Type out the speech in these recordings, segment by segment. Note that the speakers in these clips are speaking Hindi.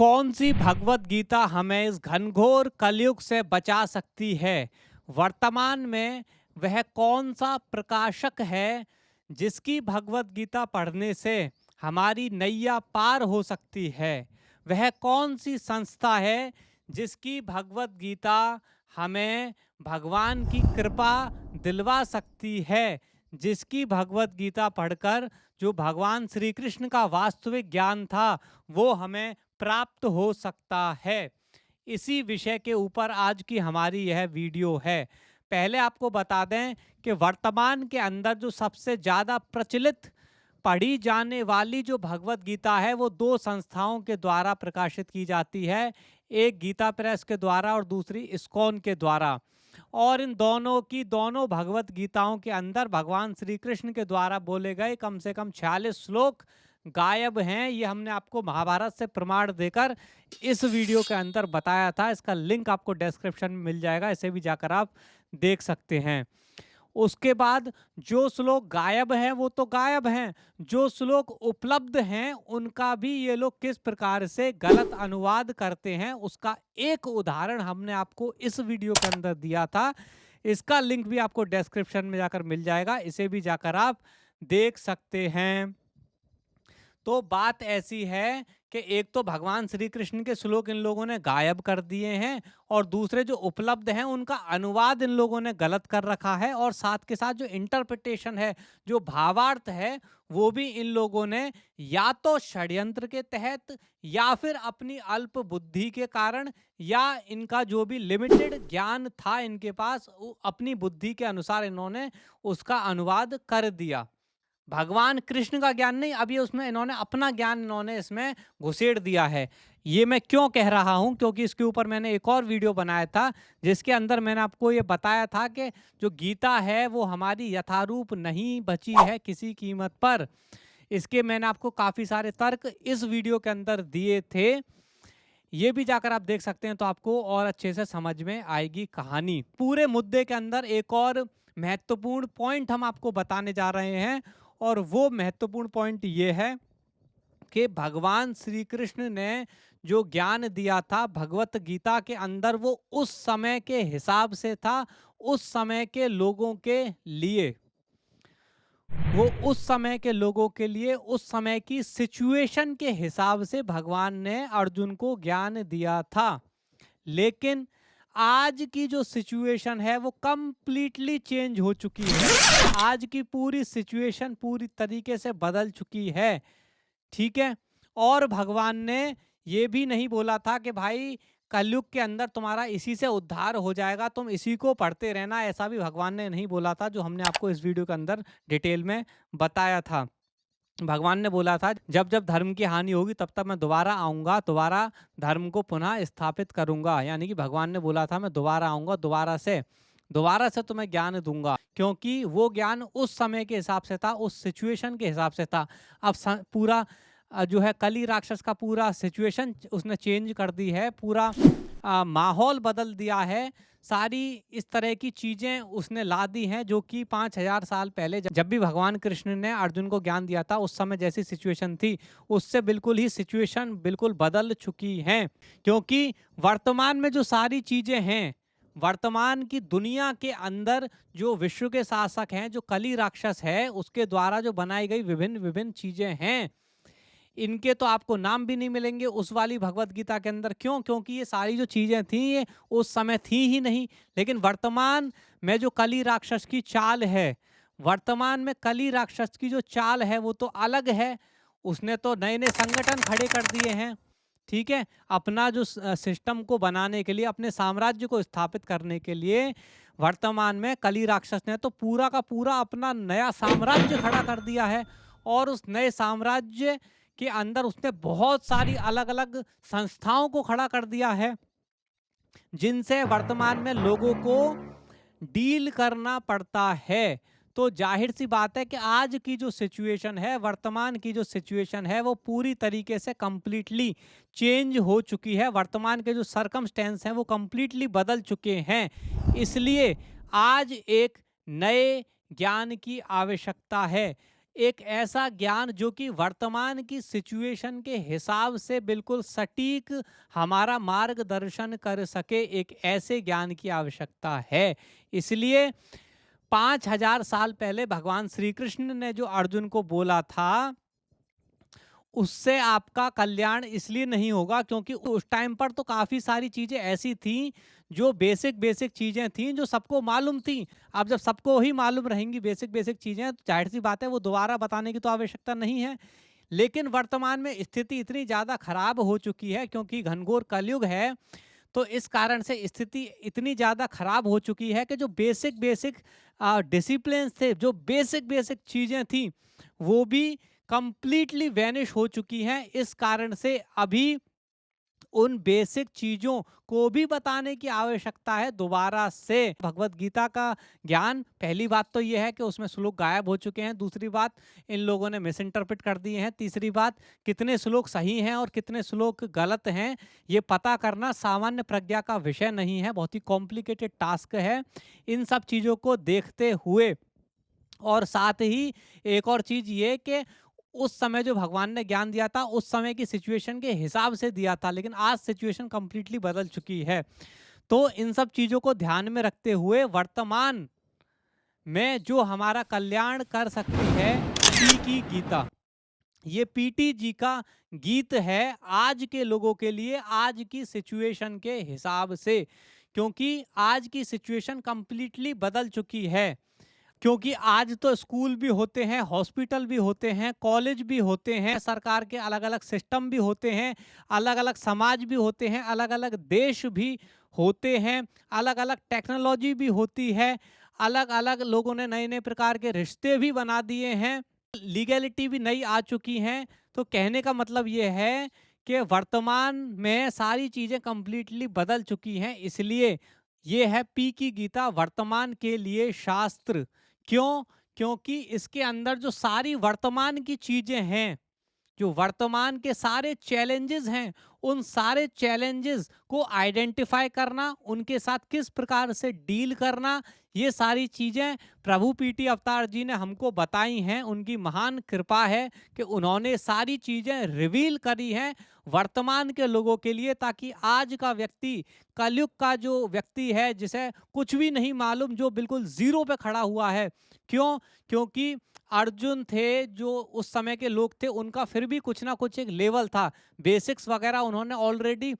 कौन सी भगवत गीता हमें इस घनघोर कलयुग से बचा सकती है? वर्तमान में वह कौन सा प्रकाशक है जिसकी भगवत गीता पढ़ने से हमारी नैया पार हो सकती है? वह कौन सी संस्था है जिसकी भगवत गीता हमें भगवान की कृपा दिलवा सकती है? जिसकी भगवत गीता पढ़कर जो भगवान श्री कृष्ण का वास्तविक ज्ञान था वो हमें प्राप्त हो सकता है। इसी विषय के ऊपर आज की हमारी यह वीडियो है। पहले आपको बता दें कि वर्तमान के अंदर जो सबसे ज़्यादा प्रचलित पढ़ी जाने वाली जो भगवत गीता है वो दो संस्थाओं के द्वारा प्रकाशित की जाती है। एक गीता प्रेस के द्वारा और दूसरी इस्कॉन के द्वारा। और इन दोनों की दोनों भगवत गीताओं के अंदर भगवान श्री कृष्ण के द्वारा बोले गए कम से कम 46 श्लोक गायब हैं। ये हमने आपको महाभारत से प्रमाण देकर इस वीडियो के अंदर बताया था। इसका लिंक आपको डिस्क्रिप्शन में मिल जाएगा, इसे भी जाकर आप देख सकते हैं। उसके बाद जो श्लोक गायब हैं वो तो गायब हैं, जो श्लोक उपलब्ध हैं उनका भी ये लोग किस प्रकार से गलत अनुवाद करते हैं उसका एक उदाहरण हमने आपको इस वीडियो के अंदर दिया था। इसका लिंक भी आपको डिस्क्रिप्शन में जाकर मिल जाएगा, इसे भी जाकर आप देख सकते हैं। तो बात ऐसी है कि एक तो भगवान श्री कृष्ण के श्लोक इन लोगों ने गायब कर दिए हैं और दूसरे जो उपलब्ध हैं उनका अनुवाद इन लोगों ने गलत कर रखा है, और साथ के साथ जो इंटरप्रिटेशन है, जो भावार्थ है, वो भी इन लोगों ने या तो षड्यंत्र के तहत या फिर अपनी अल्प बुद्धि के कारण या इनका जो भी लिमिटेड ज्ञान था इनके पास अपनी बुद्धि के अनुसार इन्होंने उसका अनुवाद कर दिया। भगवान कृष्ण का ज्ञान नहीं, अब ये उसमें इन्होंने अपना ज्ञान इन्होंने इसमें घुसेड़ दिया है। ये मैं क्यों कह रहा हूं, क्योंकि इसके ऊपर मैंने एक और वीडियो बनाया था जिसके अंदर मैंने आपको ये बताया था कि जो गीता है वो हमारी यथारूप नहीं बची है किसी कीमत पर। इसके मैंने आपको काफ़ी सारे तर्क इस वीडियो के अंदर दिए थे, ये भी जाकर आप देख सकते हैं तो आपको और अच्छे से समझ में आएगी कहानी। पूरे मुद्दे के अंदर एक और महत्वपूर्ण पॉइंट हम आपको बताने जा रहे हैं, और वो महत्वपूर्ण पॉइंट ये है कि भगवान श्री कृष्ण ने जो ज्ञान दिया था भगवत गीता के अंदर वो उस समय के हिसाब से था, उस समय के लोगों के लिए, वो उस समय के लोगों के लिए उस समय की सिचुएशन के हिसाब से भगवान ने अर्जुन को ज्ञान दिया था। लेकिन आज की जो सिचुएशन है वो कंप्लीटली चेंज हो चुकी है। आज की पूरी सिचुएशन पूरी तरीके से बदल चुकी है, ठीक है। और भगवान ने ये भी नहीं बोला था कि भाई कलयुग के अंदर तुम्हारा इसी से उद्धार हो जाएगा, तुम इसी को पढ़ते रहना, ऐसा भी भगवान ने नहीं बोला था, जो हमने आपको इस वीडियो के अंदर डिटेल में बताया था। भगवान ने बोला था जब जब धर्म की हानि होगी तब तक मैं दोबारा आऊंगा, दोबारा धर्म को पुनः स्थापित करूंगा। यानी कि भगवान ने बोला था मैं दोबारा आऊंगा, दोबारा से तुम्हें ज्ञान दूंगा, क्योंकि वो ज्ञान उस समय के हिसाब से था, उस सिचुएशन के हिसाब से था। अब पूरा जो है कली राक्षस का पूरा सिचुएशन उसने चेंज कर दी है, पूरा माहौल बदल दिया है, सारी इस तरह की चीज़ें उसने ला दी हैं जो कि 5000 साल पहले जब भी भगवान कृष्ण ने अर्जुन को ज्ञान दिया था उस समय जैसी सिचुएशन थी उससे बिल्कुल ही सिचुएशन बिल्कुल बदल चुकी हैं। क्योंकि वर्तमान में जो सारी चीज़ें हैं, वर्तमान की दुनिया के अंदर जो विश्व के शासक हैं, जो कली राक्षस है, उसके द्वारा जो बनाई गई विभिन्न विभिन्न चीज़ें हैं, इनके तो आपको नाम भी नहीं मिलेंगे उस वाली भगवत गीता के अंदर। क्यों? क्योंकि ये सारी जो चीज़ें थी ये उस समय थी ही नहीं। लेकिन वर्तमान में जो कली राक्षस की चाल है, वर्तमान में कली राक्षस की जो चाल है वो तो अलग है। उसने तो नए नए संगठन खड़े कर दिए हैं, ठीक है, अपना जो सिस्टम को बनाने के लिए, अपने साम्राज्य को स्थापित करने के लिए। वर्तमान में कली राक्षस ने तो पूरा का पूरा अपना नया साम्राज्य खड़ा कर दिया है, और उस नए साम्राज्य के अंदर उसने बहुत सारी अलग अलग संस्थाओं को खड़ा कर दिया है जिनसे वर्तमान में लोगों को डील करना पड़ता है। तो जाहिर सी बात है कि आज की जो सिचुएशन है, वर्तमान की जो सिचुएशन है, वो पूरी तरीके से कंप्लीटली चेंज हो चुकी है। वर्तमान के जो सरकमस्टेंस हैं वो कंप्लीटली बदल चुके हैं। इसलिए आज एक नए ज्ञान की आवश्यकता है। एक ऐसा ज्ञान जो कि वर्तमान की सिचुएशन के हिसाब से बिल्कुल सटीक हमारा मार्गदर्शन कर सके, एक ऐसे ज्ञान की आवश्यकता है। इसलिए 5000 साल पहले भगवान श्री कृष्ण ने जो अर्जुन को बोला था, उससे आपका कल्याण इसलिए नहीं होगा क्योंकि उस टाइम पर तो काफ़ी सारी चीज़ें ऐसी थीं, जो बेसिक बेसिक चीज़ें थीं, जो सबको मालूम थीं। अब जब सबको ही मालूम रहेंगी बेसिक बेसिक चीज़ें, तो ज़ाहिर-सी बात है वो दोबारा बताने की तो आवश्यकता नहीं है। लेकिन वर्तमान में स्थिति इतनी ज़्यादा खराब हो चुकी है क्योंकि घनघोर कलयुग है, तो इस कारण से स्थिति इतनी ज़्यादा खराब हो चुकी है कि जो बेसिक बेसिक डिसिप्लिन्स थे, जो बेसिक बेसिक चीज़ें थीं, वो भी कंप्लीटली वैनिश हो चुकी हैं। इस कारण से अभी उन बेसिक चीज़ों को भी बताने की आवश्यकता है दोबारा से। भगवत गीता का ज्ञान, पहली बात तो ये है कि उसमें श्लोक गायब हो चुके हैं, दूसरी बात इन लोगों ने मिस इंटरप्रेट कर दिए हैं, तीसरी बात कितने श्लोक सही हैं और कितने श्लोक गलत हैं, ये पता करना सामान्य प्रज्ञा का विषय नहीं है, बहुत ही कॉम्प्लिकेटेड टास्क है। इन सब चीज़ों को देखते हुए और साथ ही एक और चीज़ ये कि उस समय जो भगवान ने ज्ञान दिया था, उस समय की सिचुएशन के हिसाब से दिया था, लेकिन आज सिचुएशन कंप्लीटली बदल चुकी है। तो इन सब चीज़ों को ध्यान में रखते हुए वर्तमान में जो हमारा कल्याण कर सकती है, पी की गीता। ये पीटी जी का गीत है आज के लोगों के लिए, आज की सिचुएशन के हिसाब से, क्योंकि आज की सिचुएशन कंप्लीटली बदल चुकी है। क्योंकि आज तो स्कूल भी होते हैं, हॉस्पिटल भी होते हैं, कॉलेज भी होते हैं, सरकार के अलग-अलग सिस्टम भी होते हैं, अलग-अलग समाज भी होते हैं, अलग-अलग देश भी होते हैं, अलग-अलग टेक्नोलॉजी भी होती है, अलग-अलग लोगों ने नए-नए प्रकार के रिश्ते भी बना दिए हैं, लीगैलिटी भी नई आ चुकी हैं। तो कहने का मतलब ये है कि वर्तमान में सारी चीज़ें कंप्लीटली बदल चुकी हैं, इसलिए ये है पी की गीता वर्तमान के लिए शास्त्र। क्यों? क्योंकि इसके अंदर जो सारी वर्तमान की चीजें हैं, जो वर्तमान के सारे चैलेंजेस हैं, उन सारे चैलेंजेस को आइडेंटिफाई करना, उनके साथ किस प्रकार से डील करना, ये सारी चीज़ें प्रभु पीटी अवतार जी ने हमको बताई हैं। उनकी महान कृपा है कि उन्होंने सारी चीज़ें रिवील करी हैं वर्तमान के लोगों के लिए, ताकि आज का व्यक्ति, कलयुग का जो व्यक्ति है, जिसे कुछ भी नहीं मालूम, जो बिल्कुल ज़ीरो पे खड़ा हुआ है। क्यों? क्योंकि अर्जुन थे, जो उस समय के लोग थे, उनका फिर भी कुछ ना कुछ एक लेवल था। बेसिक्स वगैरह उन्होंने ऑलरेडी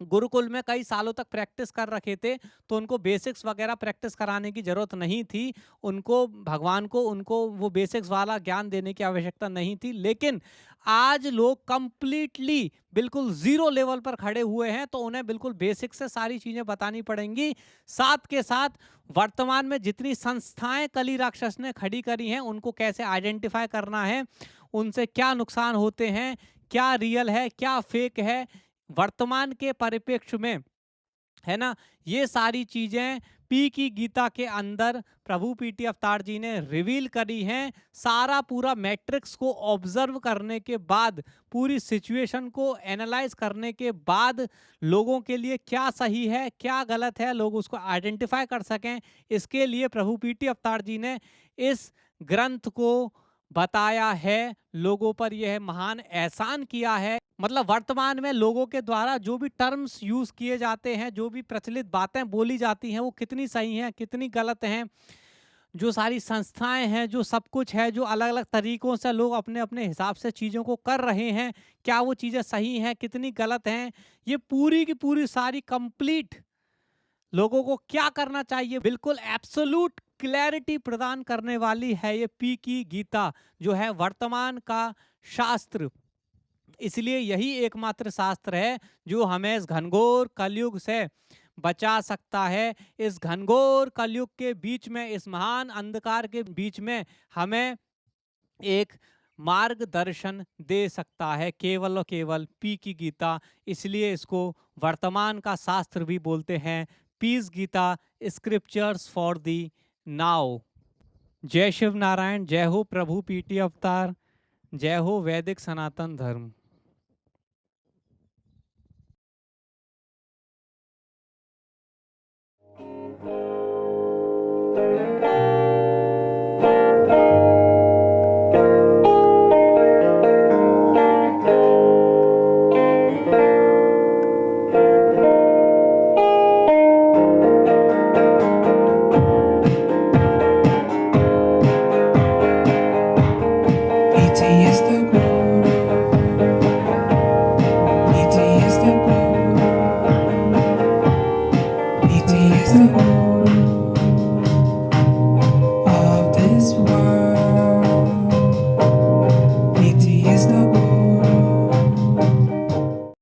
गुरुकुल में कई सालों तक प्रैक्टिस कर रखे थे, तो उनको बेसिक्स वगैरह प्रैक्टिस कराने की ज़रूरत नहीं थी। उनको भगवान को उनको वो बेसिक्स वाला ज्ञान देने की आवश्यकता नहीं थी। लेकिन आज लोग कंप्लीटली बिल्कुल ज़ीरो लेवल पर खड़े हुए हैं, तो उन्हें बिल्कुल बेसिक से सारी चीज़ें बतानी पड़ेंगी। साथ के साथ वर्तमान में जितनी संस्थाएँ कली राक्षस ने खड़ी करी हैं, उनको कैसे आइडेंटिफ़ाई करना है, उनसे क्या नुकसान होते हैं, क्या रियल है, क्या फ़ेक है, वर्तमान के परिप्रेक्ष्य में, है ना, ये सारी चीजें पी की गीता के अंदर प्रभु पीटी अवतार जी ने रिवील करी हैं। सारा पूरा मैट्रिक्स को ऑब्जर्व करने के बाद, पूरी सिचुएशन को एनालाइज करने के बाद, लोगों के लिए क्या सही है क्या गलत है, लोग उसको आइडेंटिफाई कर सकें, इसके लिए प्रभु पीटी अवतार जी ने इस ग्रंथ को बताया है, लोगों पर यह महान एहसान किया है। मतलब वर्तमान में लोगों के द्वारा जो भी टर्म्स यूज किए जाते हैं, जो भी प्रचलित बातें बोली जाती हैं, वो कितनी सही हैं, कितनी गलत हैं, जो सारी संस्थाएं हैं, जो सब कुछ है, जो अलग अलग तरीकों से लोग अपने अपने हिसाब से चीज़ों को कर रहे हैं, क्या वो चीज़ें सही हैं, कितनी गलत हैं, ये पूरी की पूरी सारी कंप्लीट लोगों को क्या करना चाहिए, बिल्कुल एब्सोल्यूट क्लैरिटी प्रदान करने वाली है ये पी की गीता, जो है वर्तमान का शास्त्र। इसलिए यही एकमात्र शास्त्र है जो हमें इस घनघोर कलयुग से बचा सकता है। इस घनघोर कलयुग के बीच में, इस महान अंधकार के बीच में हमें एक मार्गदर्शन दे सकता है, केवल और केवल पी की गीता। इसलिए इसको वर्तमान का शास्त्र भी बोलते हैं, peace Gita, scriptures for the now. जय शिव नारायण, जय हो प्रभु पीटी अवतार, जय हो वैदिक सनातन धर्म।